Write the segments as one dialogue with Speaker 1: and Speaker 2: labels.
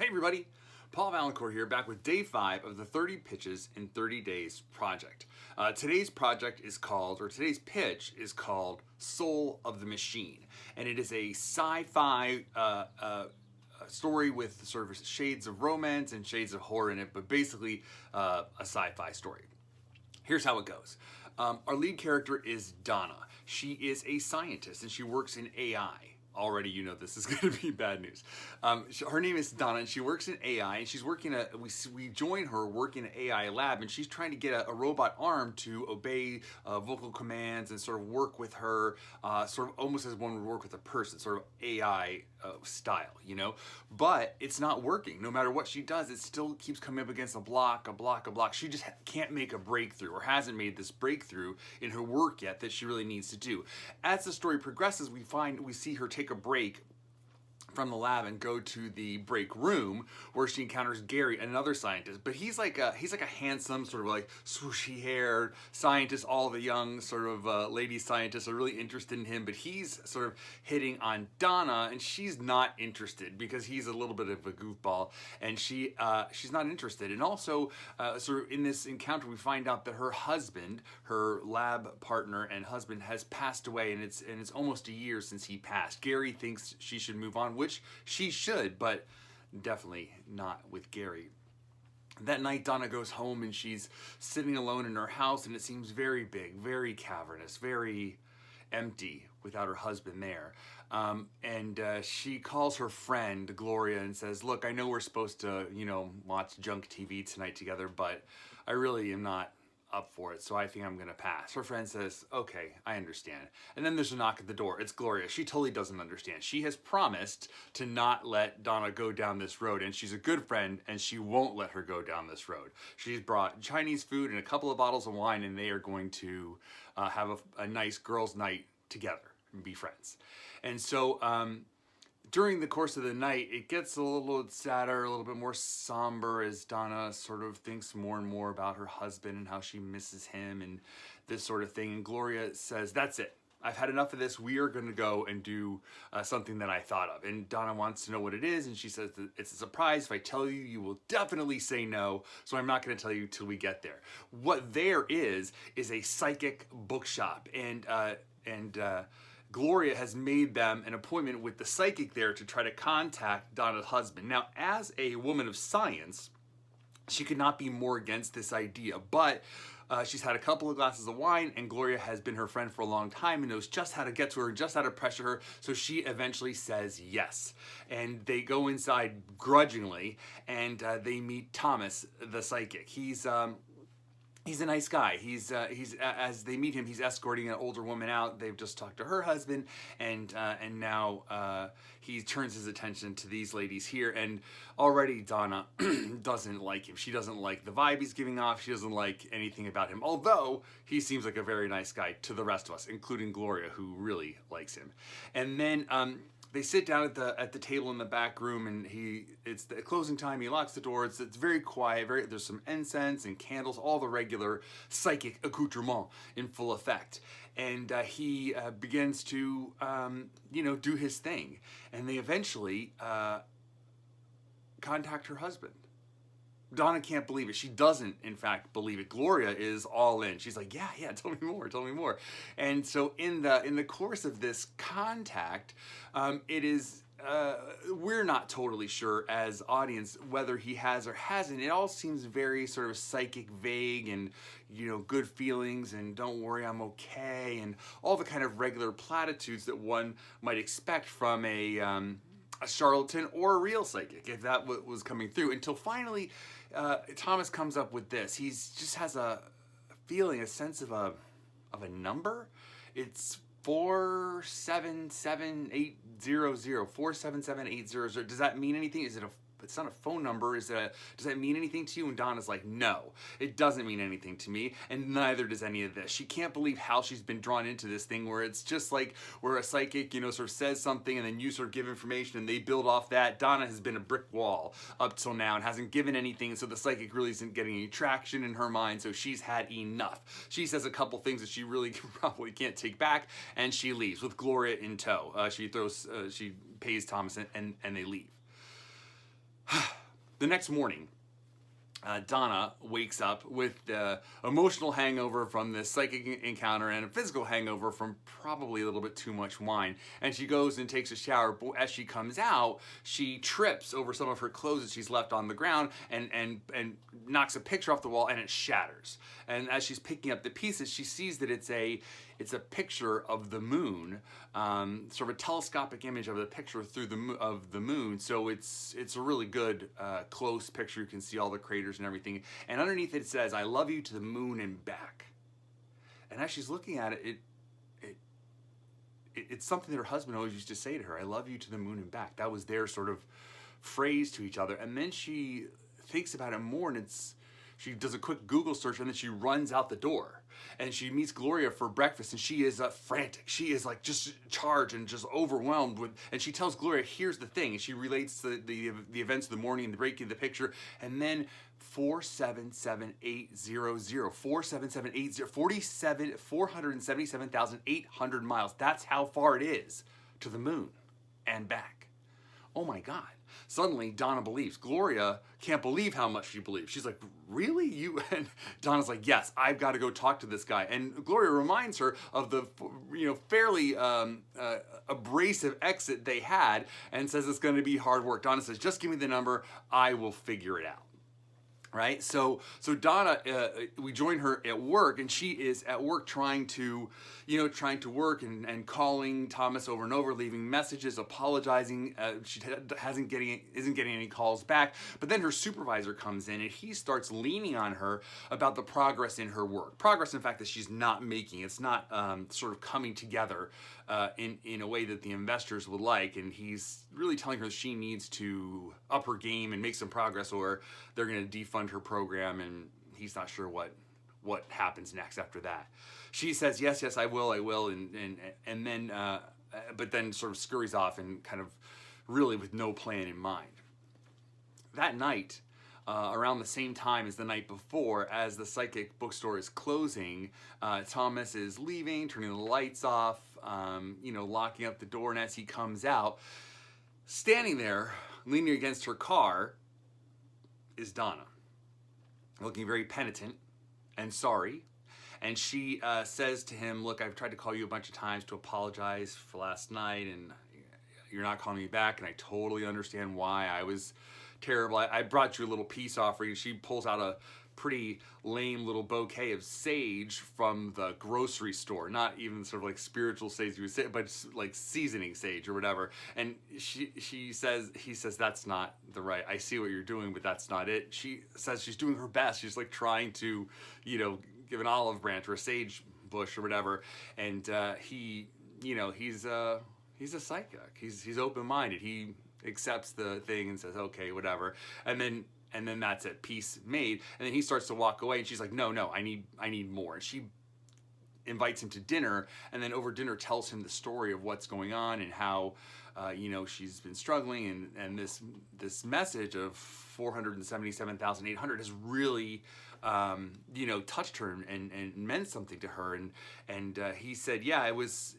Speaker 1: Hey everybody, Paul Vaillancourt here, back with day 5 of the 30 Pitches in 30 Days project. Today's pitch is called Soul of the Machine, and it is a sci-fi story with sort of shades of romance and shades of horror in it, but basically a sci-fi story. Here's how it goes. Our lead character is Donna. She is a scientist and she works in AI. Already you know this is going to be bad news. Her name is Donna and she works in AI, and she's working we join her working in an AI lab, and she's trying to get a robot arm to obey vocal commands and sort of work with her, sort of almost as one would work with a person, sort of AI style, you know? But it's not working. No matter what she does, it still keeps coming up against a block. She just can't make a breakthrough, or hasn't made this breakthrough in her work yet that she really needs to do. As the story progresses, we see her take a break from the lab and go to the break room where she encounters Gary, another scientist. But he's like a handsome, sort of like swooshy haired scientist. All the young sort of lady scientists are really interested in him, but he's sort of hitting on Donna, and she's not interested because he's a little bit of a goofball, and she's not interested. And also, sort of in this encounter, we find out that her husband, her lab partner and husband, has passed away, and it's almost a year since he passed. Gary thinks she should move on, which she should, but definitely not with Gary. That night, Donna goes home and she's sitting alone in her house, and it seems very big, very cavernous, very empty without her husband there. She calls her friend Gloria and says, "Look, I know we're supposed to, watch junk TV tonight together, but I really am not up for it, so I think I'm gonna pass." Her friend says, "Okay, I understand." And then there's a knock at the door. It's Gloria. She totally doesn't understand. She has promised to not let Donna go down this road, and she's a good friend, and she won't let her go down this road. She's brought Chinese food and a couple of bottles of wine, and they are going to have a nice girls' night together and be friends. And so during the course of the night, it gets a little sadder, a little bit more somber, as Donna sort of thinks more and more about her husband and how she misses him and this sort of thing. And Gloria says, "That's it. I've had enough of this. We are going to go and do something that I thought of." And Donna wants to know what it is, and she says that it's a surprise. If I tell you, you will definitely say no, so I'm not going to tell you till we get there. What there is a psychic bookshop, and Gloria has made them an appointment with the psychic there to try to contact Donna's husband. Now, as a woman of science, she could not be more against this idea, but she's had a couple of glasses of wine, and Gloria has been her friend for a long time and knows just how to get to her, just how to pressure her, so she eventually says yes. And they go inside grudgingly, and they meet Thomas, the psychic. He's a nice guy. He's as they meet him, he's escorting an older woman out. They've just talked to her husband, and now he turns his attention to these ladies here. And already Donna doesn't like him. She doesn't like the vibe he's giving off. She doesn't like anything about him, although he seems like a very nice guy to the rest of us, including Gloria, who really likes him. And then they sit down at the table in the back room, and it's the closing time. He locks the door. It's very quiet. There's some incense and candles, all the regular psychic accoutrement in full effect. And he begins to do his thing. And they eventually contact her husband. Donna can't believe it. She doesn't, in fact, believe it. Gloria is all in. She's like, yeah, tell me more. And so in the course of this contact, it is, we're not totally sure as audience whether he has or hasn't. It all seems very sort of psychic vague, and, good feelings, and don't worry, I'm okay, and all the kind of regular platitudes that one might expect from a charlatan or a real psychic, if that was coming through, until finally Thomas comes up with this. He just has a feeling, a sense of a number. It's 477-800. Does that mean anything? It's not a phone number. Does that mean anything to you? And Donna's like, no, it doesn't mean anything to me, and neither does any of this. She can't believe how she's been drawn into this thing where it's just like where a psychic, sort of says something, and then you sort of give information and they build off that. Donna has been a brick wall up till now and hasn't given anything, so the psychic really isn't getting any traction in her mind, so she's had enough. She says a couple things that she really probably can't take back, and she leaves with Gloria in tow. She pays Thomas, and they leave. The next morning, Donna wakes up with the emotional hangover from this psychic encounter and a physical hangover from probably a little bit too much wine. And she goes and takes a shower. But as she comes out, she trips over some of her clothes that she's left on the ground and knocks a picture off the wall, and it shatters. And as she's picking up the pieces, she sees that it's a picture of the moon, sort of a telescopic image of the picture through the moon. So it's a really good close picture. You can see all the craters and everything. And underneath it says, "I love you to the moon and back." And as she's looking at it, it's something that her husband always used to say to her, "I love you to the moon and back." That was their sort of phrase to each other. And then she thinks about it more, and she does a quick Google search, and then she runs out the door. And she meets Gloria for breakfast, and she is frantic. She is like just charged and just overwhelmed with. And she tells Gloria, "Here's the thing," and she relates the events of the morning and the breaking of the picture, and then 477,800, 477,800 miles. That's how far it is to the moon and back. Oh my God. Suddenly, Donna believes. Gloria can't believe how much she believes. She's like, "Really? You?" And Donna's like, "Yes, I've got to go talk to this guy." And Gloria reminds her of the fairly abrasive exit they had, and says it's going to be hard work. Donna says, "Just give me the number. I will figure it out." Right? So Donna, we join her at work, and she is at work trying to work and calling Thomas over and over, leaving messages, apologizing. She isn't getting any calls back. But then her supervisor comes in, and he starts leaning on her about the progress in her work. Progress, in fact, that she's not making. It's not sort of coming together in a way that the investors would like. And he's really telling her that she needs to up her game and make some progress, or they're going to defund her program, and he's not sure what happens next after that. She says, yes, I will, and then but then sort of scurries off, and kind of really with no plan in mind. That night, around the same time as the night before, as the psychic bookstore is closing, Thomas is leaving, turning the lights off, locking up the door, and as he comes out, standing there, leaning against her car, is Donna, looking very penitent and sorry. And she says to him, "Look, I've tried to call you a bunch of times to apologize for last night, and you're not calling me back, and I totally understand why. I was terrible. I brought you a little peace offering." She pulls out a pretty lame little bouquet of sage from the grocery store, not even sort of like spiritual sage you would say, but like seasoning sage or whatever. And he says, "That's not the right, I see what you're doing, but that's not it." She says she's doing her best. She's like trying to, give an olive branch or a sage bush or whatever. And he's a psychic. He's open-minded. He accepts the thing and says, "Okay, whatever." And then that's it, peace made. And then he starts to walk away, and she's like, no, I need more. And she invites him to dinner, and then over dinner tells him the story of what's going on, and how she's been struggling, and this message of 477,800 has really touched her and meant something to her. And he said, "Yeah, it was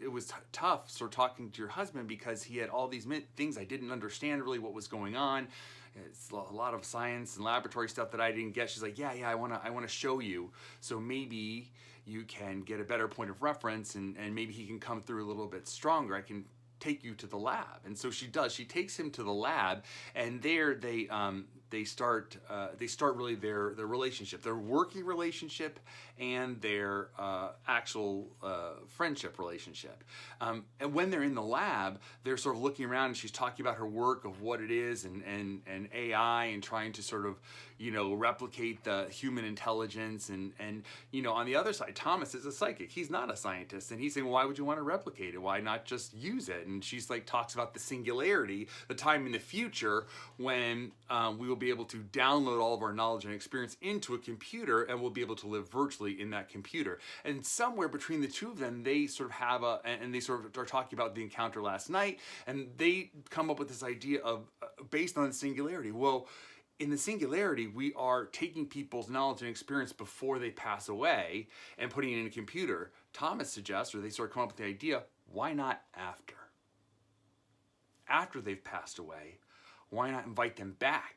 Speaker 1: tough sort of talking to your husband, because he had all these things I didn't understand really what was going on. It's a lot of science and laboratory stuff that I didn't get." She's like, yeah, I want to show you, so maybe you can get a better point of reference, and maybe he can come through a little bit stronger. I can take you to the lab." And so she does. She takes him to the lab, and there they start really their relationship, their working relationship, and their actual friendship relationship. And when they're in the lab, they're sort of looking around, and she's talking about her work of what it is, and AI, and trying to sort of replicate the human intelligence, and on the other side, Thomas is a psychic. He's not a scientist, and he's saying, "Why would you want to replicate it? Why not just use it?" And she's like, talks about the singularity, the time in the future when we will be able to download all of our knowledge and experience into a computer, and we'll be able to live virtually in that computer. And somewhere between the two of them, they sort of have and they sort of are talking about the encounter last night, and they come up with this idea of based on the singularity. Well, in the singularity, we are taking people's knowledge and experience before they pass away and putting it in a computer. Thomas suggests, or they sort of come up with the idea, why not after? After they've passed away, why not invite them back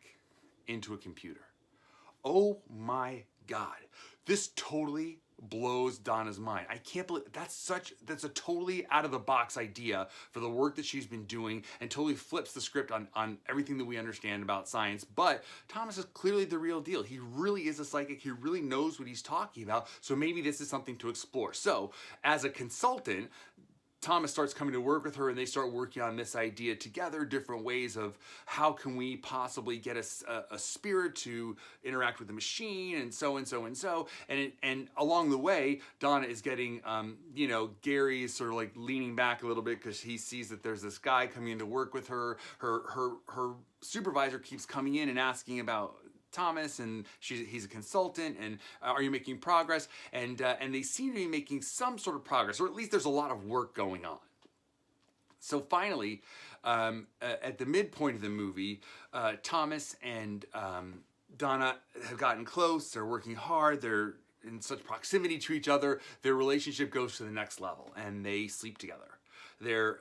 Speaker 1: into a computer? Oh my God. This totally blows Donna's mind. I can't believe that's a totally out of the box idea for the work that she's been doing, and totally flips the script on everything that we understand about science. But Thomas is clearly the real deal. He really is a psychic. He really knows what he's talking about. So maybe this is something to explore. So as a consultant, Thomas starts coming to work with her, and they start working on this idea together, different ways of how can we possibly get a spirit to interact with the machine, and so and so and so. And along the way, Donna is getting, Gary is sort of like leaning back a little bit because he sees that there's this guy coming in to work with her. Her supervisor keeps coming in and asking about Thomas, and he's a consultant, and are you making progress? And they seem to be making some sort of progress, or at least there's a lot of work going on. So finally, at the midpoint of the movie, Thomas and Donna have gotten close. They're working hard. They're in such proximity to each other. Their relationship goes to the next level, and they sleep together. Their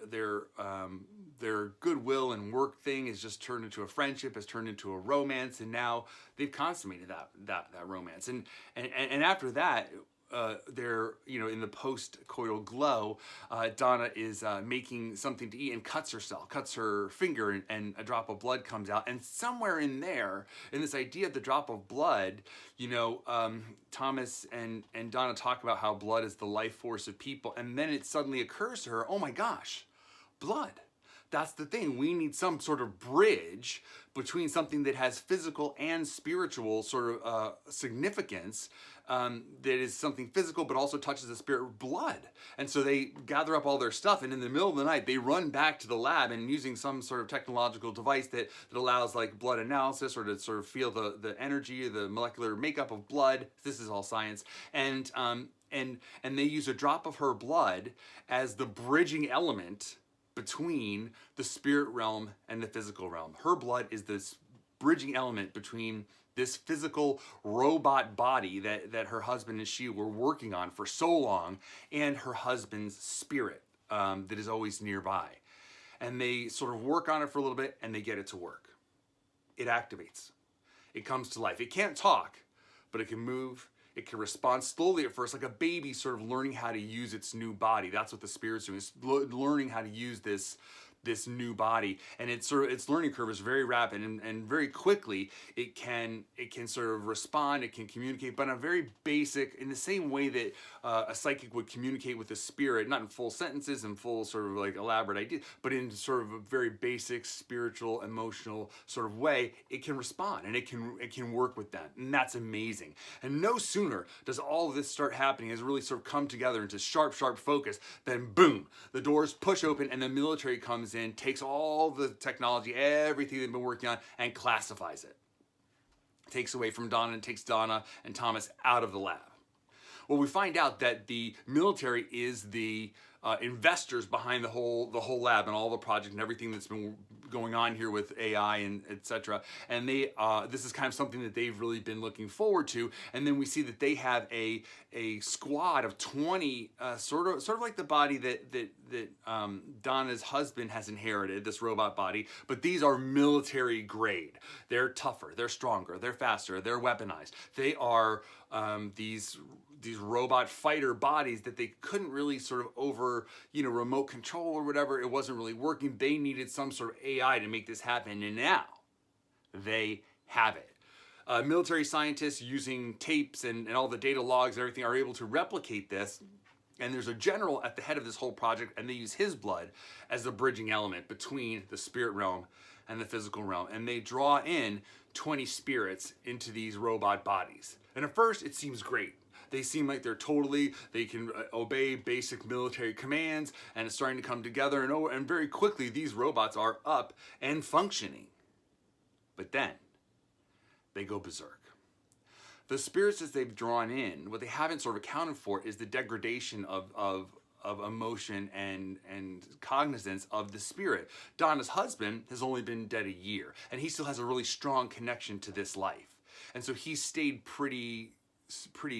Speaker 1: goodwill and work thing has just turned into a friendship, has turned into a romance, and now they've consummated that romance. And after that, they're in the post-coital glow. Donna is making something to eat and cuts her finger, and a drop of blood comes out. And somewhere in there, in this idea of the drop of blood, Thomas and Donna talk about how blood is the life force of people, and then it suddenly occurs to her, oh my gosh, blood. That's the thing. We need some sort of bridge between something that has physical and spiritual sort of significance, that is something physical but also touches the spirit, blood. And so they gather up all their stuff, and in the middle of the night, they run back to the lab, and using some sort of technological device that allows like blood analysis, or to sort of feel the energy, the molecular makeup of blood. This is all science. And they use a drop of her blood as the bridging element between the spirit realm and the physical realm. Her blood is this bridging element between this physical robot body that her husband and she were working on for so long, and her husband's spirit that is always nearby. And they sort of work on it for a little bit, and they get it to work. It activates. It comes to life. It can't talk, but it can move. It can respond slowly at first, like a baby sort of learning how to use its new body. That's what the spirit's doing, is learning how to use this new body. And its learning curve is very rapid, and very quickly it can sort of respond, it can communicate, but in a very basic, in the same way that a psychic would communicate with a spirit, not in full sentences and full sort of like elaborate ideas, but in sort of a very basic spiritual, emotional sort of way. It can respond, and it can work with them, and that's amazing. And no sooner does all of this start happening, has really sort of come together into sharp focus, then boom, the doors push open, and the military comes in, takes all the technology, everything they've been working on, and classifies it. Takes away from Donna, and takes Donna and Thomas out of the lab. Well, we find out that the military is the investors behind the whole lab and all the project and everything that's been going on here with AI and etc. And they this is kind of something that they've really been looking forward to. And then we see that they have a squad of 20, sort of like the body that Donna's husband has inherited, this robot body. But these are military grade. They're tougher, they're stronger, they're faster, they're weaponized. They are these robot fighter bodies that they couldn't really sort of over, remote control or whatever. It wasn't really working. They needed some sort of AI to make this happen, and now they have it. Military scientists, using tapes and all the data logs and everything, are able to replicate this. And there's a general at the head of this whole project, and they use his blood as the bridging element between the spirit realm and the physical realm. And they draw in 20 spirits into these robot bodies. And at first, it seems great. They seem like they can obey basic military commands, and it's starting to come together, and very quickly these robots are up and functioning. But then they go berserk. The spirits that they've drawn in, what they haven't sort of accounted for is the degradation of emotion and cognizance of the spirit. Donna's husband has only been dead a year, and he still has a really strong connection to this life. And so he's stayed pretty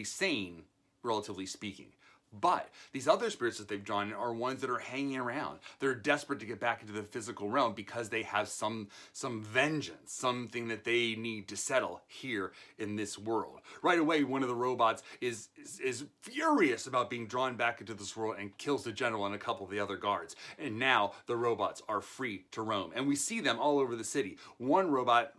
Speaker 1: sane, relatively speaking. But these other spirits that they've drawn in are ones that are hanging around. They're desperate to get back into the physical realm because they have some vengeance, something that they need to settle here in this world. Right away, one of the robots is furious about being drawn back into this world and kills the general and a couple of the other guards. And now the robots are free to roam. And we see them all over the city. One robot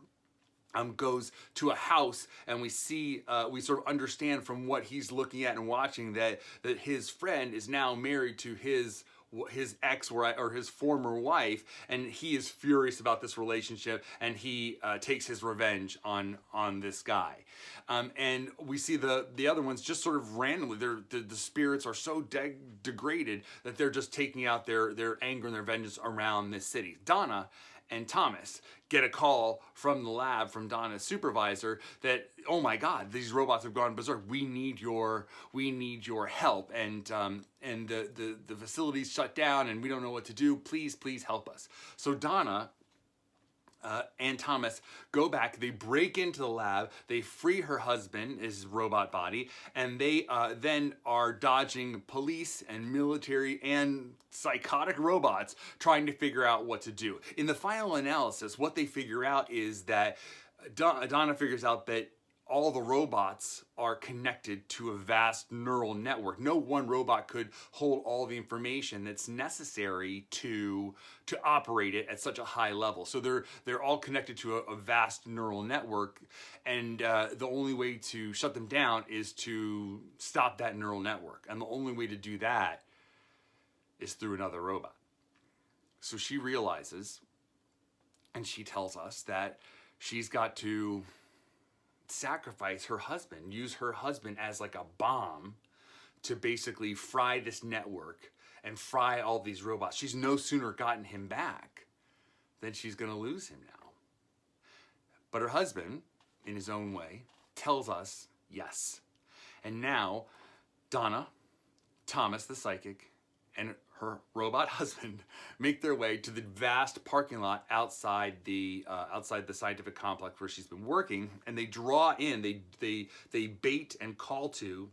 Speaker 1: goes to a house, and we see, we sort of understand from what he's looking at and watching that his friend is now married to his ex or his former wife, and he is furious about this relationship, and he takes his revenge on this guy. And we see the other ones just sort of randomly, the spirits are so degraded that they're just taking out their anger and their vengeance around this city. Donna and Thomas get a call from the lab, from Donna's supervisor, that, oh my God, these robots have gone berserk. We need your help, and the facility's shut down, and we don't know what to do. Please help us. So Donna and Thomas go back, they break into the lab, they free her husband, his robot body, and they then are dodging police and military and psychotic robots trying to figure out what to do. In the final analysis, what they figure out is that Donna figures out that all the robots are connected to a vast neural network. No one robot could hold all the information that's necessary to operate it at such a high level. So they're all connected to a vast neural network, and the only way to shut them down is to stop that neural network. And the only way to do that is through another robot. So she realizes, and she tells us that she's got to sacrifice her husband, use her husband as like a bomb to basically fry this network and fry all these robots. She's no sooner gotten him back than she's going to lose him now. But her husband, in his own way, tells us yes. And now Donna, Thomas the psychic, and her robot husband make their way to the vast parking lot outside the scientific complex where she's been working, and they draw in, they bait and call to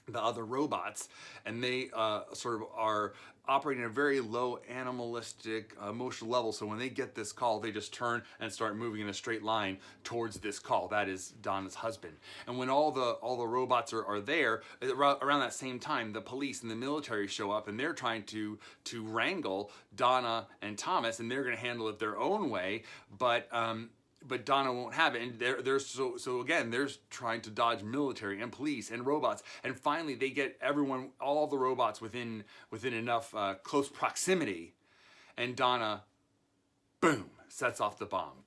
Speaker 1: the other robots, and they sort of are operating at a very low animalistic emotional level. So when they get this call, they just turn and start moving in a straight line towards this call. That is Donna's husband. And when all the robots are there, around that same time, the police and the military show up, and they're trying to wrangle Donna and Thomas, and they're going to handle it their own way, but Donna won't have it, and they're so again, they're trying to dodge military and police and robots, and finally they get everyone, all the robots within enough close proximity, and Donna, boom, sets off the bomb.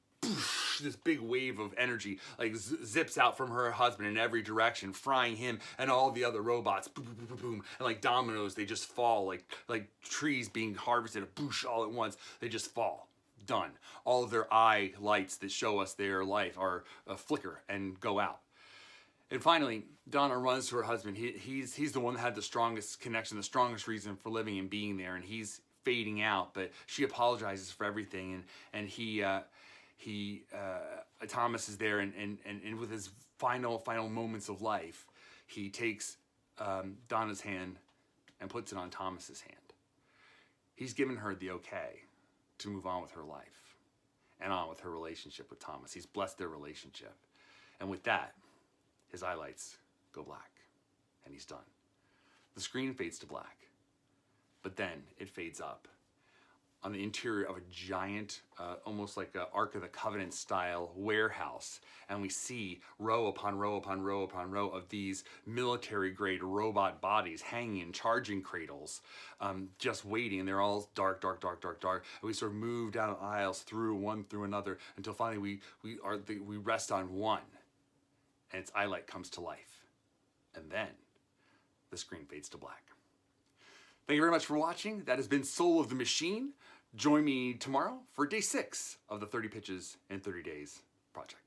Speaker 1: This big wave of energy like zips out from her husband in every direction, frying him and all the other robots. Boom, boom, boom, boom. And like dominoes, they just fall like trees being harvested, boosh, all at once. They just fall. Done. All of their eye lights that show us their life are flicker and go out. And finally, Donna runs to her husband. He's the one that had the strongest connection, the strongest reason for living and being there, and he's fading out. But she apologizes for everything, and Thomas is there, and with his final moments of life, he takes Donna's hand and puts it on Thomas's hand. He's given her the okay to move on with her life and on with her relationship with Thomas. He's blessed their relationship. And with that, his highlights go black, and he's done. The screen fades to black, but then it fades up on the interior of a giant, almost like a Ark of the Covenant style warehouse. And we see row upon row upon row upon row of these military grade robot bodies hanging in charging cradles, just waiting. And they're all dark, dark, dark, dark, dark. And we sort of move down aisles one through another until finally we rest on one, and its eye light comes to life. And then the screen fades to black. Thank you very much for watching. That has been Soul of the Machine. Join me tomorrow for day 6 of the 30 Pitches in 30 Days project.